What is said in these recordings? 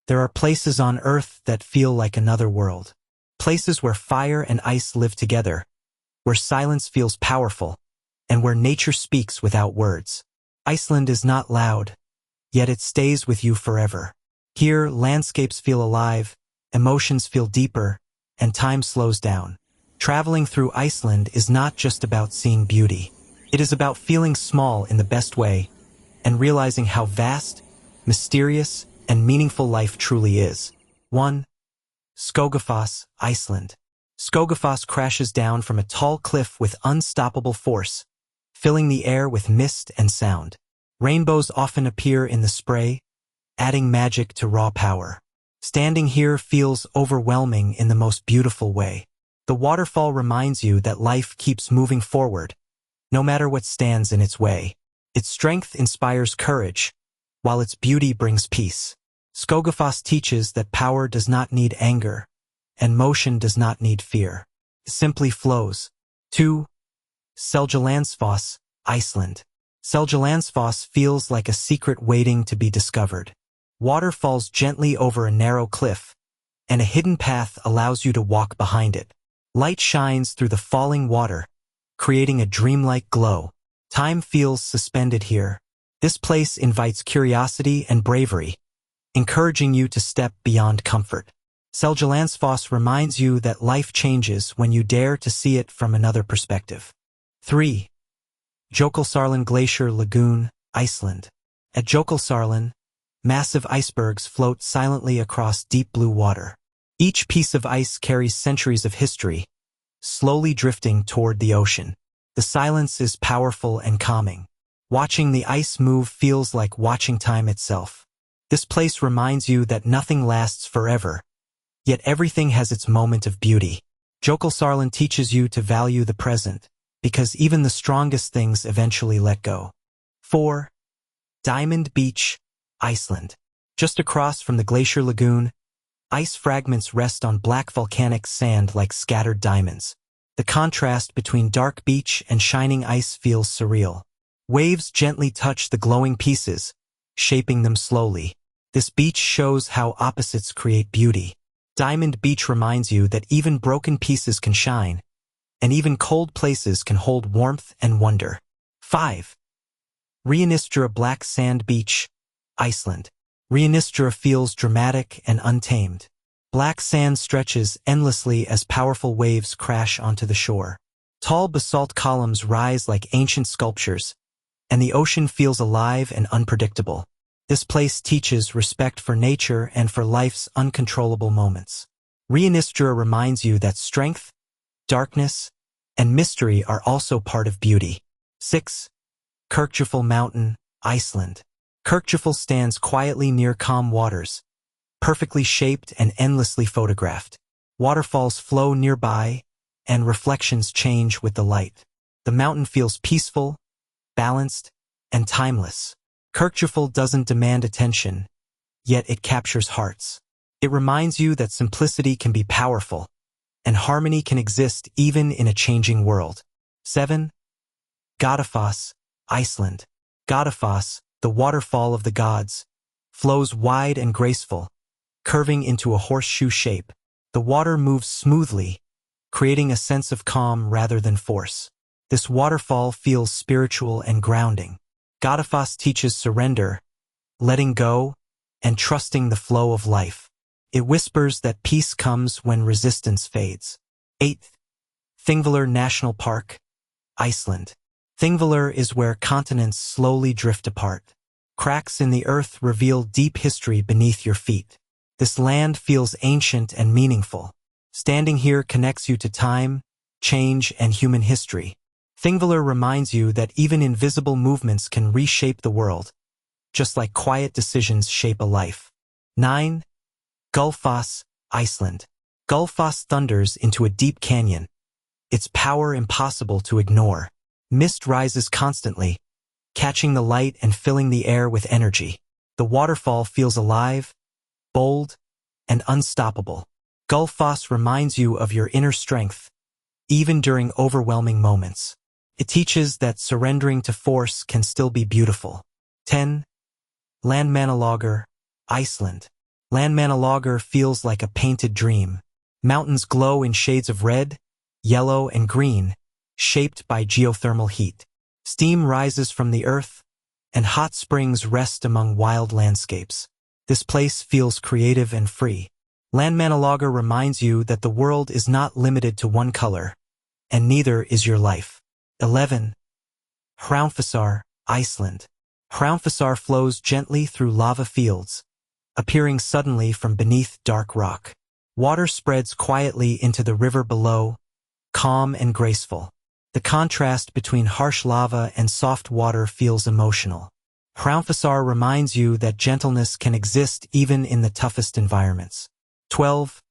There are places on Earth that feel like another world. Places where fire and ice live together, where silence feels powerful, and where nature speaks without words. Iceland is not loud, yet it stays with you forever. Here, landscapes feel alive, emotions feel deeper, and time slows down. Traveling through Iceland is not just about seeing beauty. It is about feeling small in the best way, and realizing how vast, mysterious, and meaningful life truly is. 1. Skogafoss, Iceland. Skogafoss crashes down from a tall cliff with unstoppable force, filling the air with mist and sound. Rainbows often appear in the spray, adding magic to raw power. Standing here feels overwhelming in the most beautiful way. The waterfall reminds you that life keeps moving forward, no matter what stands in its way. Its strength inspires courage, while its beauty brings peace. Skogafoss teaches that power does not need anger, and motion does not need fear. It simply flows. 2. Seljalandsfoss, Iceland. Seljalandsfoss feels like a secret waiting to be discovered. Water falls gently over a narrow cliff, and a hidden path allows you to walk behind it. Light shines through the falling water, creating a dreamlike glow. Time feels suspended here. This place invites curiosity and bravery, encouraging you to step beyond comfort. Seljalandsfoss reminds you that life changes when you dare to see it from another perspective. 3. Jökulsárlón Glacier Lagoon, Iceland. At Jökulsárlón, massive icebergs float silently across deep blue water. Each piece of ice carries centuries of history, slowly drifting toward the ocean. The silence is powerful and calming. Watching the ice move feels like watching time itself. This place reminds you that nothing lasts forever, yet everything has its moment of beauty. Jökulsárlón teaches you to value the present, because even the strongest things eventually let go. 4. Diamond Beach, Iceland. Just across from the glacier lagoon, ice fragments rest on black volcanic sand like scattered diamonds. The contrast between dark beach and shining ice feels surreal. Waves gently touch the glowing pieces, shaping them slowly. This beach shows how opposites create beauty. Diamond Beach reminds you that even broken pieces can shine, and even cold places can hold warmth and wonder. 5. Reynistra Black Sand Beach, Iceland. Reynistra feels dramatic and untamed. Black sand stretches endlessly as powerful waves crash onto the shore. Tall basalt columns rise like ancient sculptures, and the ocean feels alive and unpredictable. This place teaches respect for nature and for life's uncontrollable moments. Reynistra reminds you that strength, darkness, and mystery are also part of beauty. 6. Kirkjufell Mountain, Iceland. Kirkjufell stands quietly near calm waters, perfectly shaped and endlessly photographed. Waterfalls flow nearby, and reflections change with the light. The mountain feels peaceful, balanced, and timeless. Kirkjufell doesn't demand attention, yet it captures hearts. It reminds you that simplicity can be powerful, and harmony can exist even in a changing world. 7. Godafoss, Iceland. Godafoss, the waterfall of the gods, flows wide and graceful, curving into a horseshoe shape. The water moves smoothly, creating a sense of calm rather than force. This waterfall feels spiritual and grounding. Godafoss teaches surrender, letting go, and trusting the flow of life. It whispers that peace comes when resistance fades. 8. Thingvellir National Park, Iceland. Thingvellir is where continents slowly drift apart. Cracks in the earth reveal deep history beneath your feet. This land feels ancient and meaningful. Standing here connects you to time, change, and human history. Thingvellir reminds you that even invisible movements can reshape the world, just like quiet decisions shape a life. 9. Gullfoss, Iceland. Gullfoss thunders into a deep canyon, its power impossible to ignore. Mist rises constantly, catching the light and filling the air with energy. The waterfall feels alive, bold, and unstoppable. Gullfoss reminds you of your inner strength, even during overwhelming moments. It teaches that surrendering to force can still be beautiful. 10. Landmannalaugar, Iceland. Landmannalaugar feels like a painted dream. Mountains glow in shades of red, yellow, and green, shaped by geothermal heat. Steam rises from the earth, and hot springs rest among wild landscapes. This place feels creative and free. Landmannalaugar reminds you that the world is not limited to one color, and neither is your life. 11. Hraunfossar, Iceland. Hraunfossar flows gently through lava fields, appearing suddenly from beneath dark rock. Water spreads quietly into the river below, calm and graceful. The contrast between harsh lava and soft water feels emotional. Hraunfossar reminds you that gentleness can exist even in the toughest environments. 12.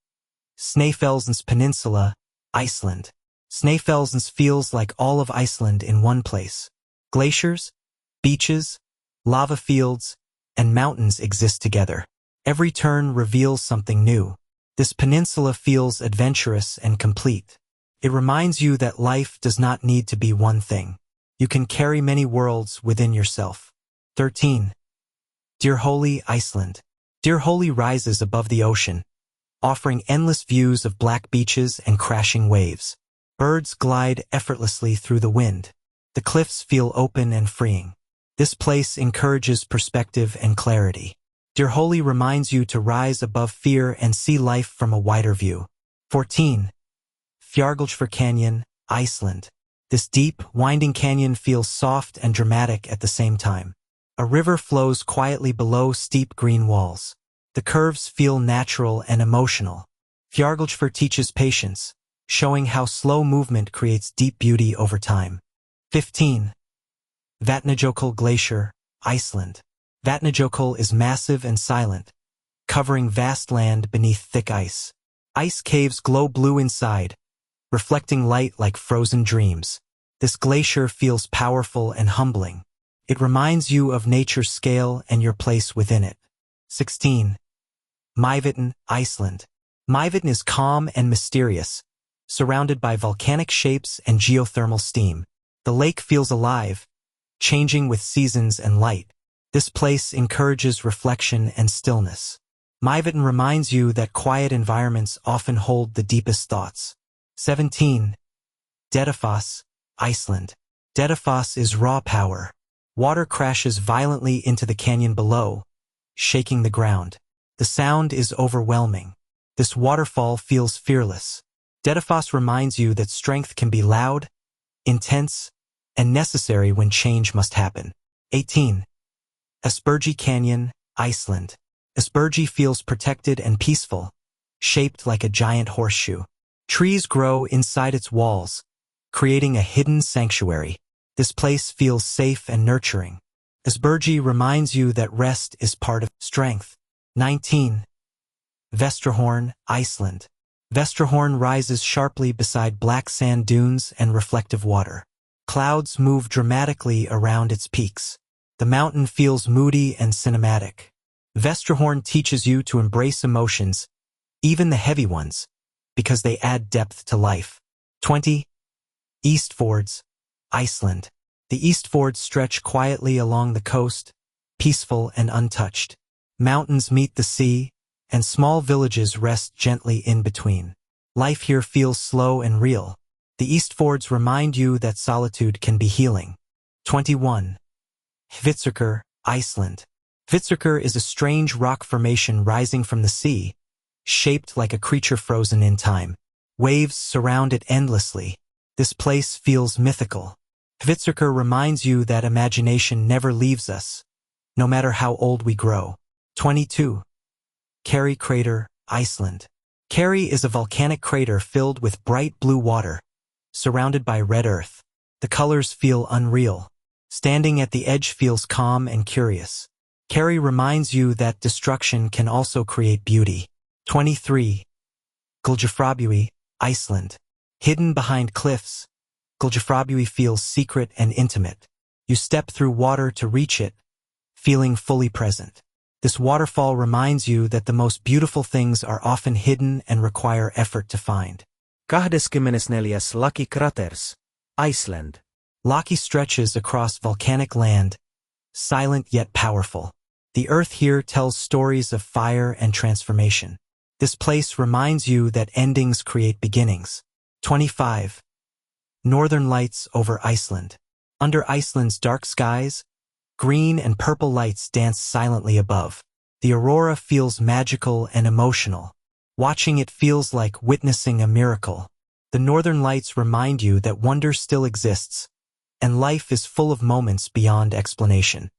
Snæfellsnes Peninsula, Iceland. Snæfellsnes feels like all of Iceland in one place. Glaciers, beaches, lava fields, and mountains exist together. Every turn reveals something new. This peninsula feels adventurous and complete. It reminds you that life does not need to be one thing. You can carry many worlds within yourself. 13. Dyrhólaey, Iceland. Dyrhólaey rises above the ocean, offering endless views of black beaches and crashing waves. Birds glide effortlessly through the wind. The cliffs feel open and freeing. This place encourages perspective and clarity. Dyrhólaey reminds you to rise above fear and see life from a wider view. 14. Fjarðarfjörður Canyon, Iceland. This deep, winding canyon feels soft and dramatic at the same time. A river flows quietly below steep green walls. The curves feel natural and emotional. Fjarðarfjörður teaches patience, showing how slow movement creates deep beauty over time. 15. Vatnajökull Glacier, Iceland. Vatnajökull is massive and silent, covering vast land beneath thick ice. Ice caves glow blue inside, reflecting light like frozen dreams. This glacier feels powerful and humbling. It reminds you of nature's scale and your place within it. 16. Mývatn, Iceland. Mývatn is calm and mysterious, surrounded by volcanic shapes and geothermal steam. The lake feels alive, changing with seasons and light. This place encourages reflection and stillness. Mývatn reminds you that quiet environments often hold the deepest thoughts. 17. Dettifoss, Iceland. Dettifoss is raw power. Water crashes violently into the canyon below, shaking the ground. The sound is overwhelming. This waterfall feels fearless. Dettifoss reminds you that strength can be loud, intense, and necessary when change must happen. 18. Ásbyrgi Canyon, Iceland. Ásbyrgi feels protected and peaceful, shaped like a giant horseshoe. Trees grow inside its walls, creating a hidden sanctuary. This place feels safe and nurturing. Ásbyrgi reminds you that rest is part of strength. 19. Vestrahorn, Iceland. Vestrahorn rises sharply beside black sand dunes and reflective water. Clouds move dramatically around its peaks. The mountain feels moody and cinematic. Vestrahorn teaches you to embrace emotions, even the heavy ones, because they add depth to life. 20. Eastfjords, Iceland. The Eastfjords stretch quietly along the coast, peaceful and untouched. Mountains meet the sea, and small villages rest gently in between. Life here feels slow and real. The Eastfjords remind you that solitude can be healing. 21. Hvitserkur, Iceland. Hvitserkur is a strange rock formation rising from the sea, shaped like a creature frozen in time. Waves surround it endlessly. This place feels mythical. Hvitserkur reminds you that imagination never leaves us, no matter how old we grow. 22. Kerry Crater, Iceland. Kerry is a volcanic crater filled with bright blue water, surrounded by red earth. The colors feel unreal. Standing at the edge feels calm and curious. Kerry reminds you that destruction can also create beauty. 23. Gljufrabuey, Iceland. Hidden behind cliffs, Gljufrabuey feels secret and intimate. You step through water to reach it, feeling fully present. This waterfall reminds you that the most beautiful things are often hidden and require effort to find. 24. Laki Kraters, Iceland. Laki stretches across volcanic land, silent yet powerful. The earth here tells stories of fire and transformation. This place reminds you that endings create beginnings. 25. Northern lights over Iceland. Under Iceland's dark skies, green and purple lights dance silently above. The aurora feels magical and emotional. Watching it feels like witnessing a miracle. The northern lights remind you that wonder still exists, and life is full of moments beyond explanation.